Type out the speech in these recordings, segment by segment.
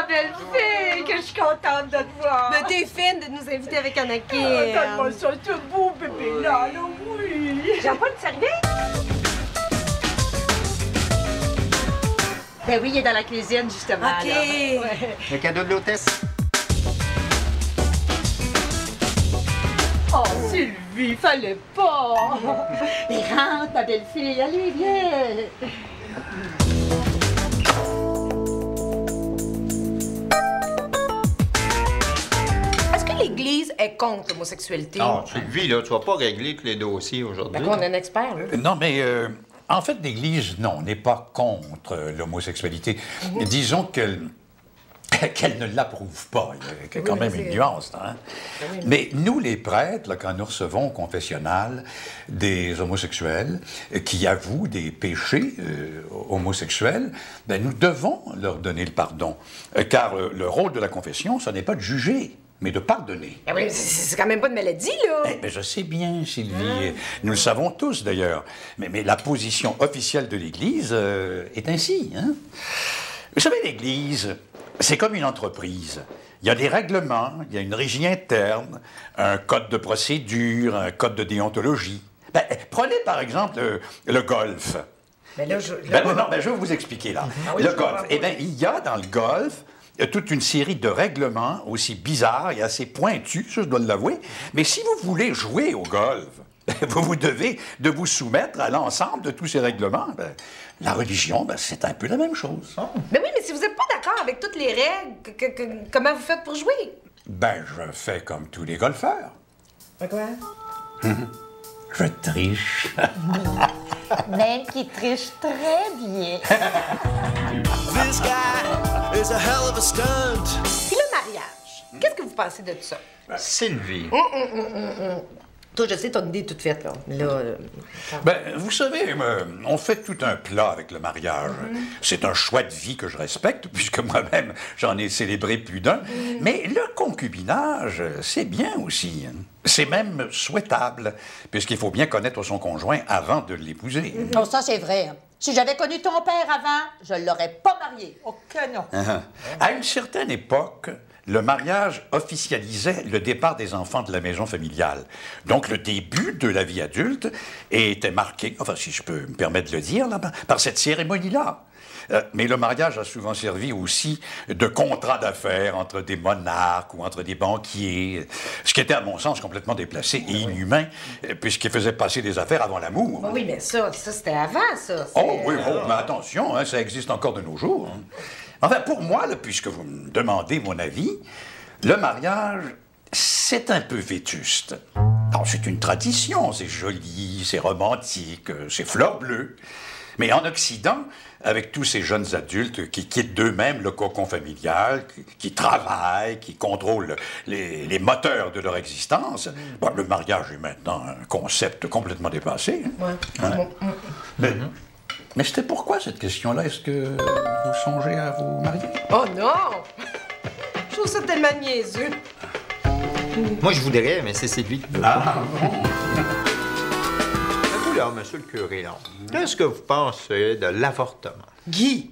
ma belle-fille, que je suis contente de te voir. Mais t'es fine de nous inviter avec Anakin. Donne-moi ça, ce beau bébé-là, là, oui. Jean-Paul, tu es arrivé? Ben oui, il est dans la cuisine, justement. OK. Là. Ouais. Le cadeau de l'hôtesse. Oh, Sylvie, fallait pas. Mais rentre, ma belle-fille, allez, viens. Est-ce que l'Église est contre l'homosexualité? Non, Sylvie, là, tu vas pas régler tous les dossiers aujourd'hui. Ben, on est un expert, là. Non, mais en fait, l'Église, non, n'est pas contre l'homosexualité. Disons qu'elle ne l'approuve pas. Il y a quand même une nuance. Hein? Mais nous, les prêtres, là, quand nous recevons au confessionnal des homosexuels qui avouent des péchés homosexuels, ben, nous devons leur donner le pardon. Car le rôle de la confession, ce n'est pas de juger, mais de pardonner. Ah oui, c'est quand même pas de maladie, là. Eh bien, je sais bien, Sylvie. Nous le savons tous, d'ailleurs. Mais la position officielle de l'Église est ainsi. Hein? Vous savez, l'Église, c'est comme une entreprise. Il y a des règlements, il y a une régie interne, un code de procédure, un code de déontologie. Ben, prenez, par exemple, le golf. Mais là, je vais vous expliquer, là. Ah oui, le je golf. comprends, Eh bien, il y a dans le golf toute une série de règlements aussi bizarres et assez pointus, ça, je dois l'avouer. Mais si vous voulez jouer au golf, vous devez de vous soumettre à l'ensemble de tous ces règlements. Ben, la religion, ben, c'est un peu la même chose. Mais oui, mais si vous n'êtes pas d'accord avec toutes les règles, comment vous faites pour jouer? Ben, je fais comme tous les golfeurs. Quoi? Je triche. Même qu'il triche très bien. This guy is a hell of a stunt. Puis le mariage, qu'est-ce que vous pensez de tout ça? Sylvie. Toi, je sais, t'as une idée toute faite, là. Ben, vous savez, on fait tout un plat avec le mariage. C'est un choix de vie que je respecte, puisque moi-même, j'en ai célébré plus d'un. Mais le concubinage, c'est bien aussi. C'est même souhaitable, puisqu'il faut bien connaître son conjoint avant de l'épouser. Oh, ça, c'est vrai. Si j'avais connu ton père avant, je l'aurais pas marié. Oh, que non. À une certaine époque, le mariage officialisait le départ des enfants de la maison familiale. Donc, le début de la vie adulte était marqué, enfin, si je peux me permettre de le dire, là, par cette cérémonie-là. Mais le mariage a souvent servi aussi de contrat d'affaires entre des monarques ou entre des banquiers, ce qui était, à mon sens, complètement déplacé et inhumain, puisqu'il faisait passer des affaires avant l'amour. Ben oui, mais ça c'était avant, ça. Oh oui, mais attention, hein, ça existe encore de nos jours. Hein. Enfin, pour moi, là, puisque vous me demandez mon avis, le mariage, c'est un peu vétuste. Alors, c'est une tradition, c'est joli, c'est romantique, c'est fleur bleue. Mais en Occident, avec tous ces jeunes adultes qui quittent d'eux-mêmes le cocon familial, qui travaillent, qui contrôlent les moteurs de leur existence, bon, le mariage est maintenant un concept complètement dépassé. Hein? Ouais. Mais c'était pourquoi cette question-là? Est-ce que vous songez à vous marier? Oh non! Je trouve ça tellement niaiseux. Moi, je voudrais, mais c'est Sylvie. Ah, bon. Vous, là, monsieur le curé, là, qu'est-ce que vous pensez de l'avortement? Guy!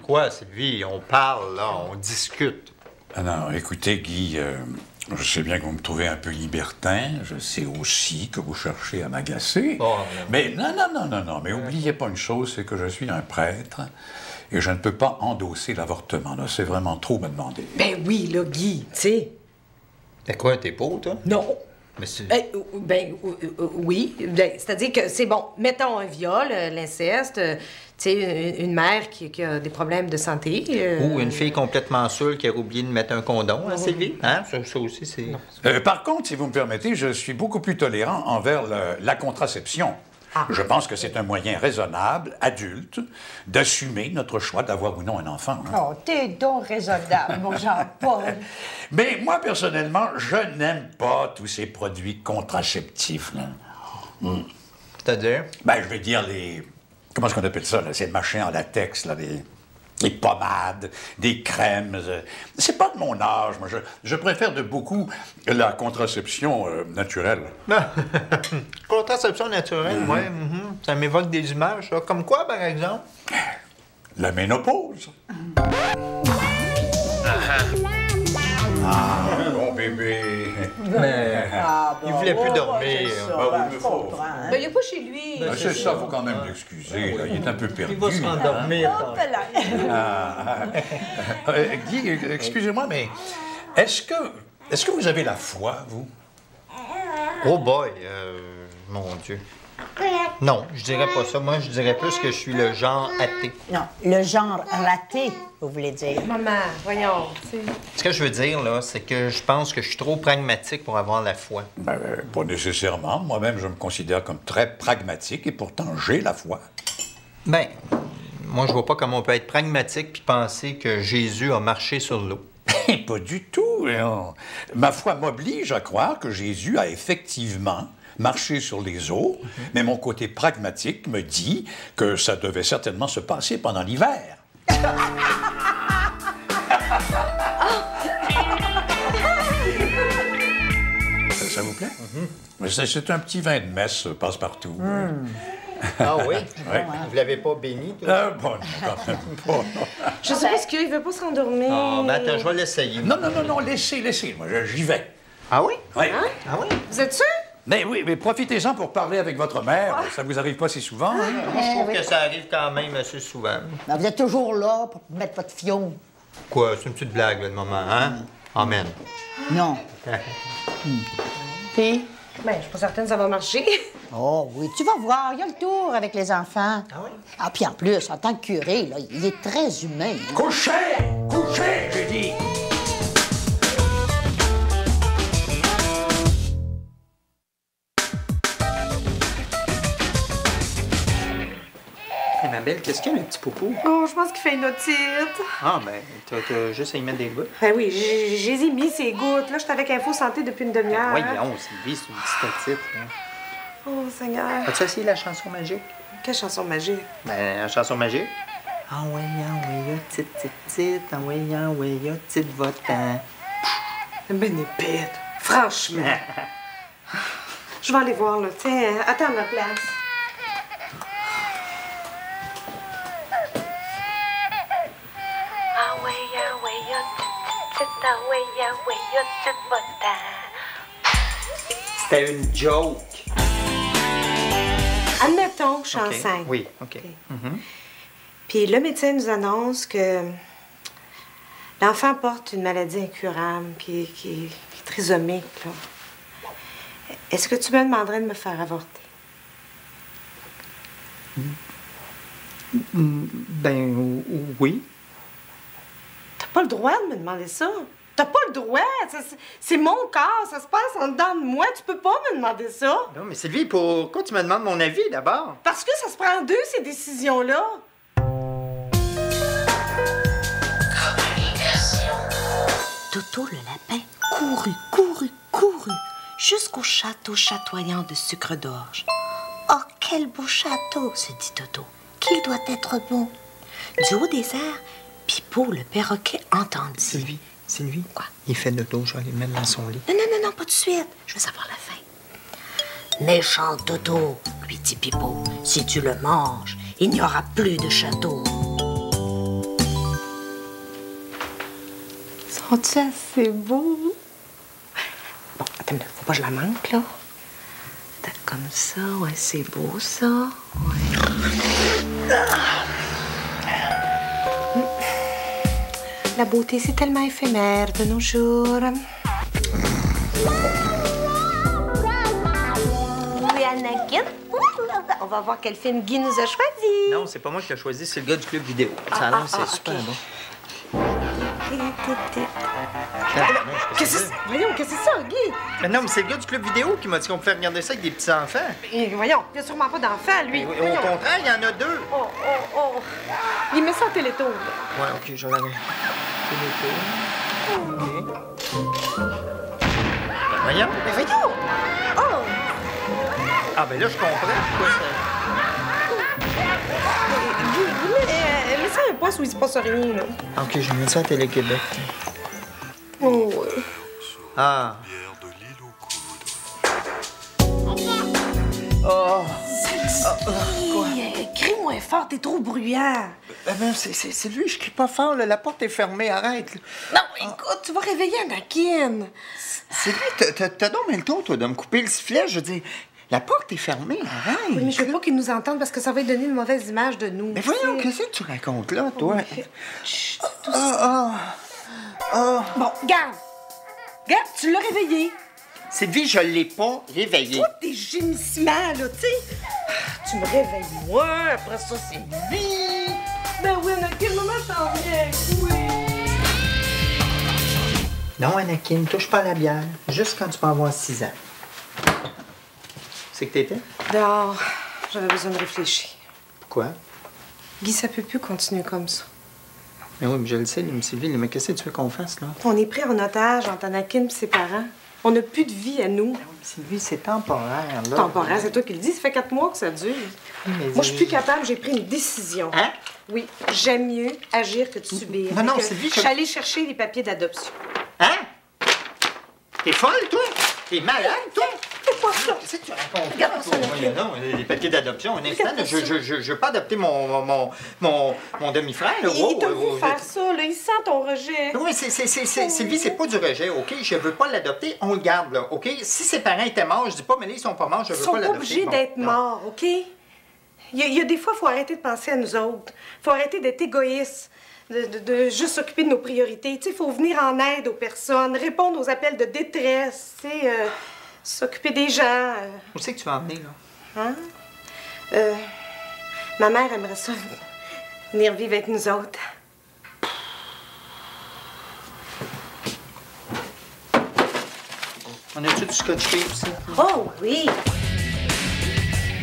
Quoi, Sylvie? On parle, là, on discute. Ah non, écoutez, Guy, je sais bien que vous me trouvez un peu libertin. Je sais aussi que vous cherchez à m'agacer. Oh, mais non, mais oubliez pas une chose, c'est que je suis un prêtre et je ne peux pas endosser l'avortement. Là, c'est vraiment trop me demander. Ben oui, là, Guy, tu sais. T'es quoi, t'es pauvre, toi? Non. Mais c'est... Oui. Ben, c'est-à-dire que c'est bon. Mettons un viol, l'inceste, tu sais, une mère qui a des problèmes de santé. Ou une fille complètement seule qui a oublié de mettre un condom, hein, Sylvie? Hein? Ça aussi, c'est... Par contre, si vous me permettez, je suis beaucoup plus tolérant envers la contraception. Ah. Je pense que c'est un moyen raisonnable, adulte, d'assumer notre choix d'avoir ou non un enfant. Hein. Oh, t'es donc raisonnable, mon Jean-Paul. Mais moi, personnellement, je n'aime pas tous ces produits contraceptifs. Là. C'est-à-dire? Ben, je vais dire les... Comment est-ce qu'on appelle ça, là? Ces machins en latex, là, des pommades, des crèmes. C'est pas de mon âge. Moi, je préfère de beaucoup la contraception naturelle. Contraception naturelle, oui. Ça m'évoque des images, ça. Comme quoi, par exemple? La ménopause. Bon bébé. Mais il voulait plus dormir. Ben, il est pas chez lui. Ben, c'est ça, faut quand même l'excuser. là. Il est un peu perdu. Il va se rendormir. Guy, excusez-moi, mais est-ce que vous avez la foi, vous? Oh boy, mon Dieu. Non, je dirais pas ça. Moi, je dirais plus que je suis le genre athée. Non, le genre raté, vous voulez dire. Maman, voyons. Ce que je veux dire, là, c'est que je pense que je suis trop pragmatique pour avoir la foi. Ben, pas nécessairement. Moi-même, je me considère comme très pragmatique et pourtant j'ai la foi. Ben, moi, je vois pas comment on peut être pragmatique puis penser que Jésus a marché sur l'eau. Pas du tout. Non. Ma foi m'oblige à croire que Jésus a effectivement marché sur les eaux, mais mon côté pragmatique me dit que ça devait certainement se passer pendant l'hiver. Ça vous plaît? Mais c'est un petit vin de messe, passe-partout. Ah oui? Ouais. Vous l'avez pas béni, tout? Bon, non, quand même pas. Je sais pas ce qu'il veut, il veut pas se rendormir. Oh, ben attends, je vais l'essayer. Non, laissez. Moi, j'y vais. Ah oui? Oui. Ah oui? Vous êtes sûr? Mais oui, mais profitez-en pour parler avec votre mère. Ça vous arrive pas si souvent, hein? Moi, je trouve que ça arrive quand même assez souvent. Ben, vous êtes toujours là pour mettre votre fion. Quoi? C'est une petite blague, là, de moment, hein? Amen. Non. Puis? Ben, je suis pas certaine que ça va marcher. Oh oui, tu vas voir, il y a le tour avec les enfants. Ah oui? Ah, puis en plus, en tant que curé, là, il est très humain. Couchez! Couchez, j'ai dit! Hey, ma belle, qu'est-ce qu'il y a, le petit popo? Oh, je pense qu'il fait une otite. Ah, ben, t'as juste à y mettre des gouttes. Ben oui, j'ai mis ses gouttes. Là, je suis avec Info Santé depuis une demi-heure. Voyons, Sylvie, c'est une petite otite, là. Oh, Seigneur. As-tu essayé la chanson magique? Quelle chanson magique. Ben, la chanson magique. Ah ouais, petite, ah ouais, petite votant. Ben épite. Franchement. Je vais aller voir, là. Tiens, attends ma place. C'était une joke. Admettons que je suis OK. enceinte. Oui, OK. Puis le médecin nous annonce que l'enfant porte une maladie incurable qui est trisomique, là. Est-ce que tu me demanderais de me faire avorter? Ben, oui. T'as pas le droit de me demander ça. T'as pas le droit. C'est mon corps. Ça se passe en dedans de moi. Tu peux pas me demander ça. Non, mais Sylvie, pourquoi tu me demandes mon avis d'abord? Parce que ça se prend en deux, ces décisions-là. Toto le lapin courut jusqu'au château chatoyant de sucre d'orge. Oh, quel beau château, se dit Toto. Qu'il doit être beau. Du haut des airs, Pipo le perroquet entendit. Sylvie. Quoi? Il fait de dos, je vais aller le mettre dans son lit. Non, pas tout de suite. Je veux savoir la fin. Méchant Toto, lui dit Pipo, si tu le manges, il n'y aura plus de château. Sont-tu assez beaux? Bon, attends, faut pas que je la manque, là. Peut-être comme ça, ouais, c'est beau, ça. Ouais. La beauté, c'est tellement éphémère de nos jours. Oui, Anakin. On va voir quel film Guy nous a choisi. Non, c'est pas moi qui l'ai choisi, c'est le gars du club vidéo. Ça a l'air, c'est super bon. Qu'est-ce que c'est? Voyons, qu'est-ce que c'est ça, Guy? Mais non, mais c'est le gars du club vidéo qui m'a dit qu'on pouvait regarder ça avec des petits-enfants. Et voyons, il n'y a sûrement pas d'enfant, lui. Au contraire, il y en a deux. Oh. Il met ça en télétoon. Ouais, OK, je vais la télétoon. Voyons. Mais voyons! Oh! Ah, ben là, je comprends pourquoi ça... Guy, mais ça un poste où il se passe rien, là. OK, je mets ça à Télé-Québec. Oh, ouais. Ah. Crie moins fort, t'es trop bruyant. Ben, c'est lui, je crie pas fort, là. La porte est fermée, arrête. Là. Non, écoute, tu vas réveiller Anakin. C'est lui, t'as donc le tour, toi, de me couper le sifflet, je veux dire. La porte est fermée, arrête. Oui, mais je veux pas qu'ils nous entendent parce que ça va lui donner une mauvaise image de nous. Mais voyons, qu'est-ce que tu racontes là, toi? Chut, tout ça. Bon, garde. Garde, tu l'as réveillé. Sylvie, je l'ai pas réveillé. Toi, tes gémissements, là, tu sais. Tu me réveilles, moi, après ça, c'est lui. Ben oui, Anakin, maman s'en vient. Oui. Non, Anakin, touche pas à la bière. Juste quand tu vas avoir 6 ans. C'est que t'étais? Dehors, j'avais besoin de réfléchir. Pourquoi? Guy, ça peut plus continuer comme ça. Mais oui, mais je le sais, Sylvie, mais qu'est-ce que tu veux qu'on fasse, là? On est pris en otage entre Anakin et ses parents. On n'a plus de vie à nous. Sylvie, c'est temporaire, là. Temporaire, c'est toi qui le dis. Ça fait 4 mois que ça dure. Mais Moi, je suis plus capable. J'ai pris une décision. Hein? Oui, j'aime mieux agir que de subir. Non, non, Fait que Sylvie, je suis allée chercher les papiers d'adoption. Hein? T'es folle, toi? T'es malade, toi? Fais pas ça. Qu'est-ce que tu racontes? Regarde ça, là. Non, les papiers d'adoption, un instant. Regarde ça. Je veux pas adopter mon demi-frère, là. Il t'a vu faire ça, là. Il sent ton rejet. Oui, Sylvie, c'est pas du rejet, OK? Je veux pas l'adopter, on le garde, là, OK? Si ses parents étaient morts, je dis pas, mais là, ils sont pas morts, je veux Ils sont pas pas l'adopter. obligés Bon, d'être non. morts, OK? Il y a des fois, il faut arrêter de penser à nous autres. Il faut arrêter d'être égoïste, de juste s'occuper de nos priorités. Tu sais, il faut venir en aide aux personnes, répondre aux appels de détresse, tu sais, s'occuper des gens. Où c'est que tu vas emmener, là? Hein? Ma mère aimerait ça venir vivre avec nous autres. On a-tu du scotch tape aussi? Oh oui!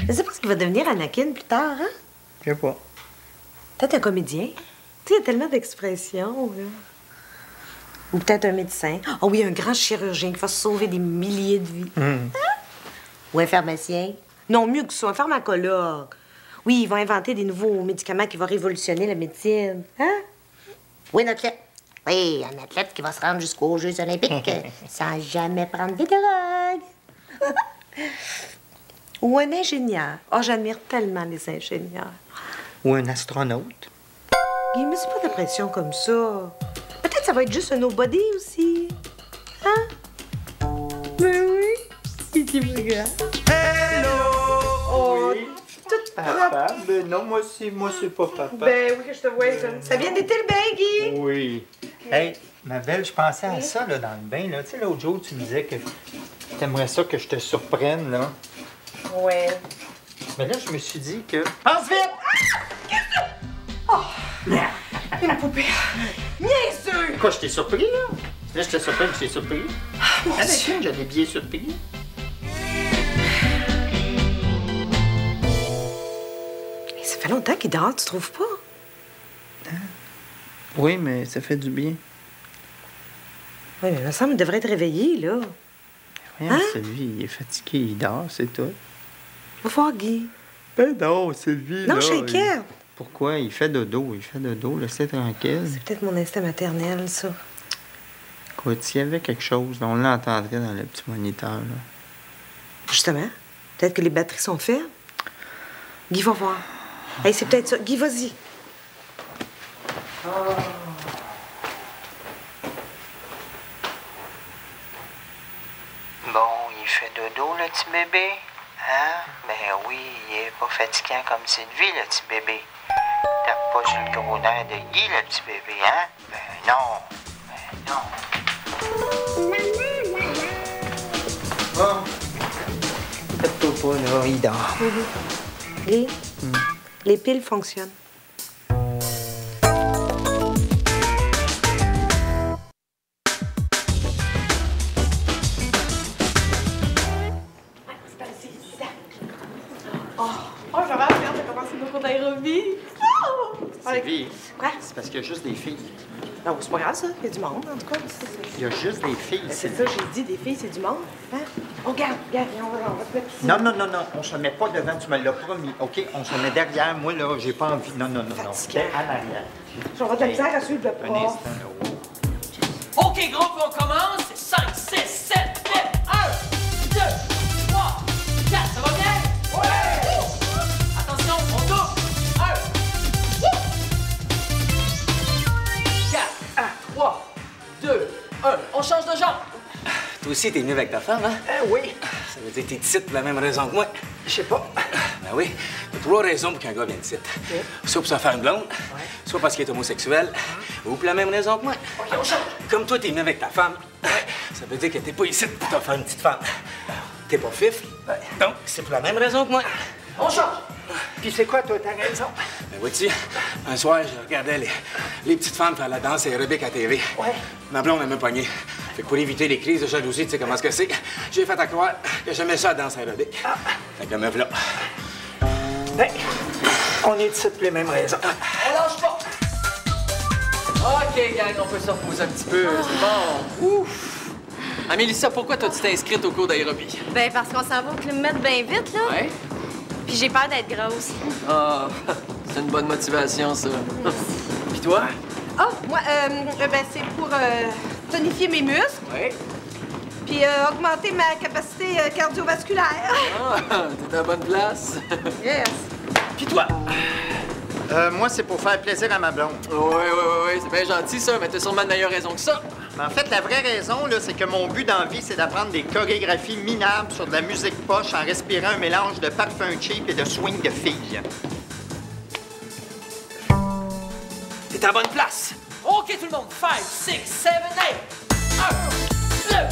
Je sais pas ce qu'il va devenir Anakin plus tard, hein? Je sais pas. Peut-être un comédien. Tu sais, il y a tellement d'expressions, là. Ou peut-être un médecin. Oh oui, un grand chirurgien qui va sauver des milliers de vies. Hein? Ou un pharmacien. Non, mieux que ça, un pharmacologue. Oui, ils vont inventer des nouveaux médicaments qui vont révolutionner la médecine. Hein? Oui, un athlète. Oui, un athlète qui va se rendre jusqu'aux Jeux olympiques sans jamais prendre des drogues. Ou un ingénieur. Oh, j'admire tellement les ingénieurs. Ou un astronaute. Guy, mais c'est pas de pression comme ça. Peut-être ça va être juste un nobody aussi. Hein? Mais oui. Il dit regarde. Hello! Oh, Oui. toute Papa? propre. Ben non, moi, c'est pas papa. Ben oui, que je te vois ça. Ça vient d'été le bain, Guy. Oui. Hey, ma belle, je pensais à ça, là, dans le bain, là. Tu sais, l'autre jour, tu me disais que t'aimerais ça que je te surprenne, là. Ouais. Mais là, je me suis dit que... Pense vite! Une poupée. Bien sûr. Quoi, je t'ai surpris, là? Là, je t'ai surpris, je t'ai surpris. Anakin, j'ai des billets surpris. Ça fait longtemps qu'il dort, tu trouves pas? Oui, mais ça fait du bien. Oui, mais il me semble qu'il devrait être réveillé, là. Voyons, Hein? Sylvie, il est fatigué, il dort, c'est tout. Va voir Guy. Ben non, Sylvie, Non, là, je suis inquiète. Pourquoi? Il fait dodo, laissez tranquille. C'est peut-être mon instinct maternel, ça. Écoute, s'il y avait quelque chose, là, on l'entendrait dans le petit moniteur, là. Justement. Peut-être que les batteries sont faibles. Guy, va voir. Hey, c'est peut-être ça. Guy, vas-y. Bon, il fait dodo, le petit bébé. Hein? Ben oui, il est pas fatigant comme Sylvie, le petit bébé. Tape pas sur le gros nerf de Guy, le petit bébé, hein? Ben non. Ben non. Bon. Faites-toi pas, là, il dort. Guy, les piles fonctionnent. Oh, j'avais hâte de commencer nos cours d'aérobie. Oh! Sylvie, Quoi? c'est parce qu'il y a juste des filles. Non, c'est pas grave, ça. Il y a du monde, en tout cas. Il y a juste des filles, C'est Sylvie. ça, j'ai dit, des filles, c'est du monde. Hein? Oh, regarde, viens, on va te mettre ici. Non, on se met pas devant, tu me l'as promis, OK? On se met derrière, moi, là, j'ai pas envie. Non. Fatiguant. À l'arrière. On va te le dire à suivre le Un prof. instant, là. Oh. OK, groupe, on commence. 5, 6, 7, 8, 1, 2, 3, 4. Ça va bien? Ouais! Attention, on tourne. 1, 2, 1. On change de genre. Toi aussi, t'es venu avec ta femme, hein? Oui. Ça veut dire que t'es ici pour la même raison que moi. Je sais pas. Ben oui. Il y a 3 raisons pour qu'un gars vienne ici. Soit pour se faire une blonde, soit parce qu'il est homosexuel, ou pour la même raison que moi. OK, on change. Comme toi, t'es venu avec ta femme, ça veut dire que t'es pas ici pour te faire une petite femme. T'es pas fif, donc c'est pour la même raison que moi. On change. Puis c'est quoi, toi, ta raison? Ben vois-tu, un soir, je regardais les petites femmes faire la danse aérobique à TV. Ouais. Ma blonde, elle m'a pogné. Fait que pour éviter les crises de jalousie, tu sais comment ce que c'est, j'ai fait à croire que j'aimais ça, la danse aérobique. Fait que me voilà. Ben, on est ici pour les mêmes raisons. On lâche pas. OK, gang, on peut se reposer un petit peu. C'est bon. Ouf. Ah, Mélissa, pourquoi t'as-tu inscrite au cours d'aérobie? Ben, parce qu'on s'en va au Club Med bien vite, là. Ouais. Puis j'ai peur d'être grosse. Ah, c'est une bonne motivation, ça. Puis toi? Oh, moi, ben, c'est pour tonifier mes muscles. Oui. Puis augmenter ma capacité cardiovasculaire. Ah, t'es à la bonne place. Yes. Puis toi? Moi, c'est pour faire plaisir à ma blonde. Oui, c'est bien gentil, ça, mais t'as sûrement de meilleures raisons que ça. Mais en fait, la vraie raison, là, c'est que mon but dans la vie, c'est d'apprendre des chorégraphies minables sur de la musique poche en respirant un mélange de parfum cheap et de swing de filles. T'es à la bonne place. OK, tout le monde. 5, 6, 7, 8. 1, 2,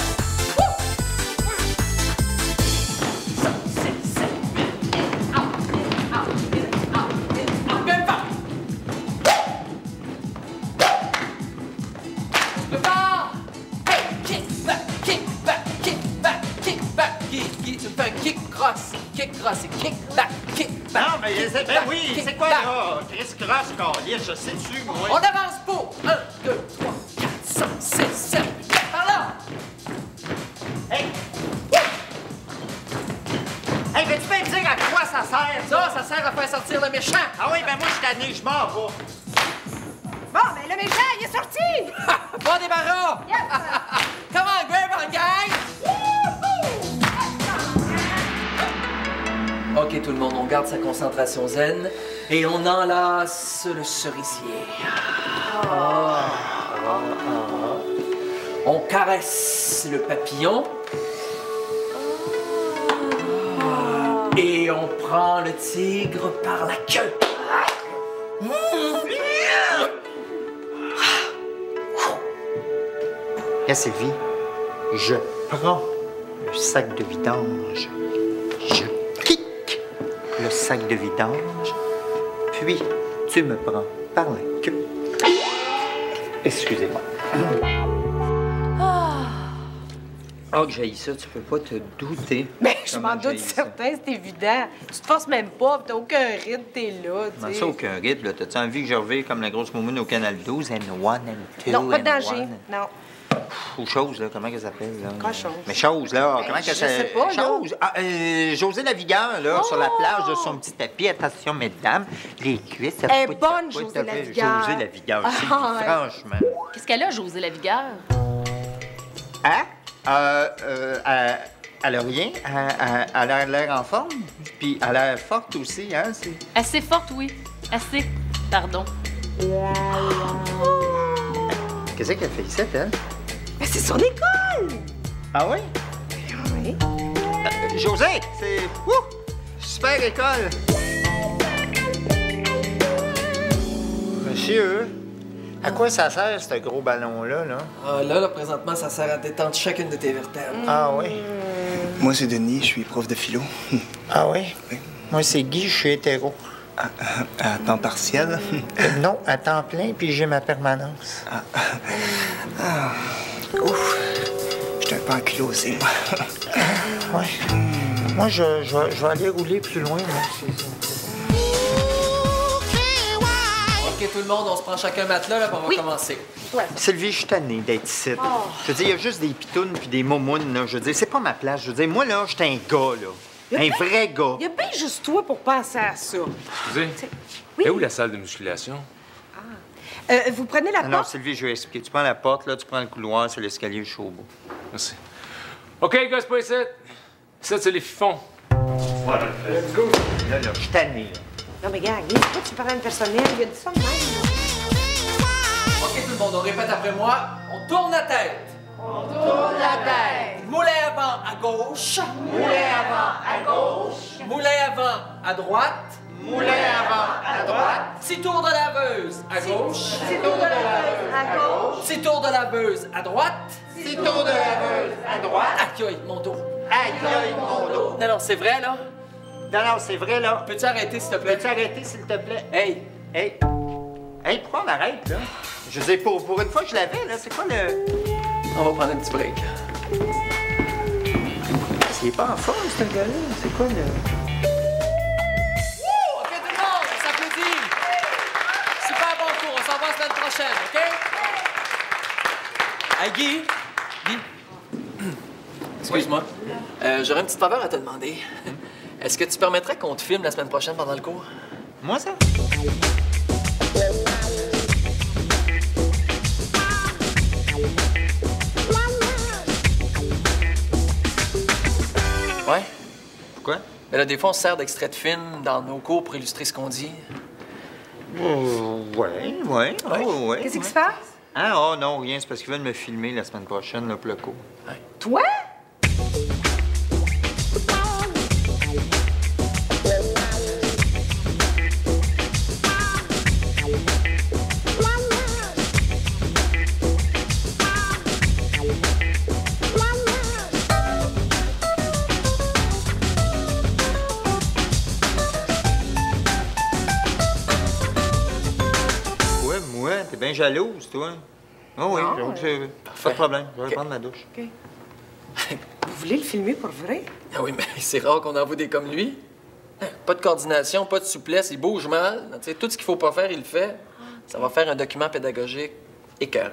kick back. Non, mais ben oui, kick c'est quoi back. là? Chris Cross, Carlier, je sais dessus, moi. On avance pour 1, 2, 3, 4, 5, 6, 7, 8. Par là! Hey! Hey, veux-tu bien me dire à quoi ça sert? Ça sert à faire sortir le méchant. Ah oui, ben moi, je suis tanné, je m'en vais. Bon, ben le méchant, il est sorti! Bon débarras! Yes! Come on, grab on, gang! OK, tout le monde, on garde sa concentration zen et on enlace le cerisier. On caresse le papillon. Et on prend le tigre par la queue. Là, Sylvie, je prends le sac de vidange. Je kick le sac de vidange. Puis, tu me prends par la queue. Excusez-moi. Oh, que j'haïs ça, tu peux pas te douter. Ben, je m'en doute certain, c'est évident. Tu te forces même pas, t'as aucun rythme, t'es là, tu Comment sais. ça, aucun rythme, là? T'as-tu envie que je revienne comme la grosse moumoune au Canal 12? And 1 and 2 Non, pas de and danger, 1? non. Ou chose, là, comment qu'elle s'appelle, là? Quoi, chose? Mais chose, là, Ben, comment qu'elle je sais s'appelle? pas, là. Chose! Ah, José Lavigueur, là, sur la plage de son petit tapis. Attention, mesdames, les cuisses... ça Elle est peut- bonne, ça peut- José Lavigueur. José Lavigueur, Ah, Sylvie, ouais. franchement. Qu'est-ce qu'elle a, José Lavigueur? Hein? Elle a rien. Elle a l'air en forme. Puis elle a l'air forte aussi, hein? Assez forte, oui. Assez. Pardon. Qu'est-ce qu'elle fait ici, elle? Mais c'est son école! Ah oui? Oui. José, c'est... Super école! Monsieur, à quoi ça sert, ce gros ballon-là, là? Là, présentement, ça sert à détendre chacune de tes vertèbres. Ah oui? Moi, c'est Denis, je suis prof de philo. Ah oui? Moi, c'est Guy, je suis hétéro. À temps partiel? Non, à temps plein, puis j'ai ma permanence. Ouf! J'étais un peu ankylosé, moi. Ouais. Moi, je vais aller rouler plus loin, moi. OK, tout le monde, on se prend chacun un matelas, là, puis on va commencer. Ouais. Sylvie, je suis tannée d'être ici. Je veux dire, il y a juste des pitounes puis des momounes, là. Je veux dire, c'est pas ma place. Je veux dire, moi, là, j'étais un gars, là. Un vrai gars. Il y a bien juste toi pour penser à ça. Excusez, Oui? est où la salle de musculation? Vous prenez la Non, porte? Sylvie, je vais expliquer. Tu prends la porte, là, tu prends le couloir, c'est l'escalier jusqu'au bout. Merci. OK, gars, c'est pas ici. Ici, c'est les fifons. Voilà. Let's go. Là, je suis tanné, là. Non, mais gars, pourquoi tu parles à une personnelle? Il a dit ça de même. OK, tout le monde, monde, on répète après moi. On tourne la tête. On tourne la tête. Moulin avant à gauche. Moulin avant à gauche. Moulin avant à droite. Moulin avant à droite. 6 tours de laveuse à gauche. 6 tours de laveuse à gauche. 6 tours de laveuse à droite. 6 tours de laveuse à droite. Aïe, mon dos. Aïe, aïe, mon dos. Non, c'est vrai, là? Non, c'est vrai, là. Peux-tu arrêter, s'il te plaît? Peux-tu arrêter, s'il te plaît? Hey! Hey! Hey, pourquoi on arrête, là? Je veux dire, pour une fois que je l'avais, là, c'est quoi le... On va prendre un petit break. Il est pas en forme, ce gars-là. C'est quoi, le... OK, tout le monde, on s'applaudit. Super bon cours, on s'en va la semaine prochaine, OK? Hey, Guy! Excuse-moi. J'aurais une petite faveur à te demander. Est-ce que tu permettrais qu'on te filme la semaine prochaine pendant le cours? Moi, ça? Ouais? Pourquoi? Mais là, des fois, on se sert d'extraits de films dans nos cours pour illustrer ce qu'on dit. Ouais. Qu'est-ce qui se passe? Ah, oh non, rien. C'est parce qu'ils veulent me filmer la semaine prochaine, là, pour le cours. Ouais. Toi? T'es bien jalouse, toi. Oh oui, Non, pas de problème. Je vais prendre ma douche. OK. Vous voulez le filmer pour vrai? Ah oui, mais c'est rare qu'on en voit des comme lui. Pas de coordination, pas de souplesse, il bouge mal. Tu sais, tout ce qu'il faut pas faire, il le fait. Ça va faire un document pédagogique écœurant.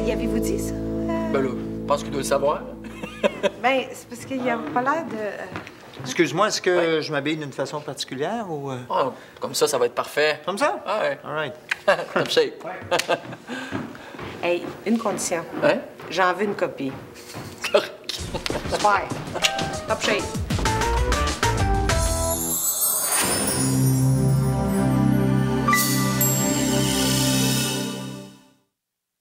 Y avez-vous dit ça? Ben là, je pense qu'il doit le savoir. Ben, c'est parce qu'il a pas l'air de... Excuse-moi, est-ce que je m'habille d'une façon particulière ou... Ah, comme ça va être parfait. Comme ça? Ah ouais. All right. Top shape. Hey, une condition. Hein? J'en veux une copie. Correct. Super. Top shape.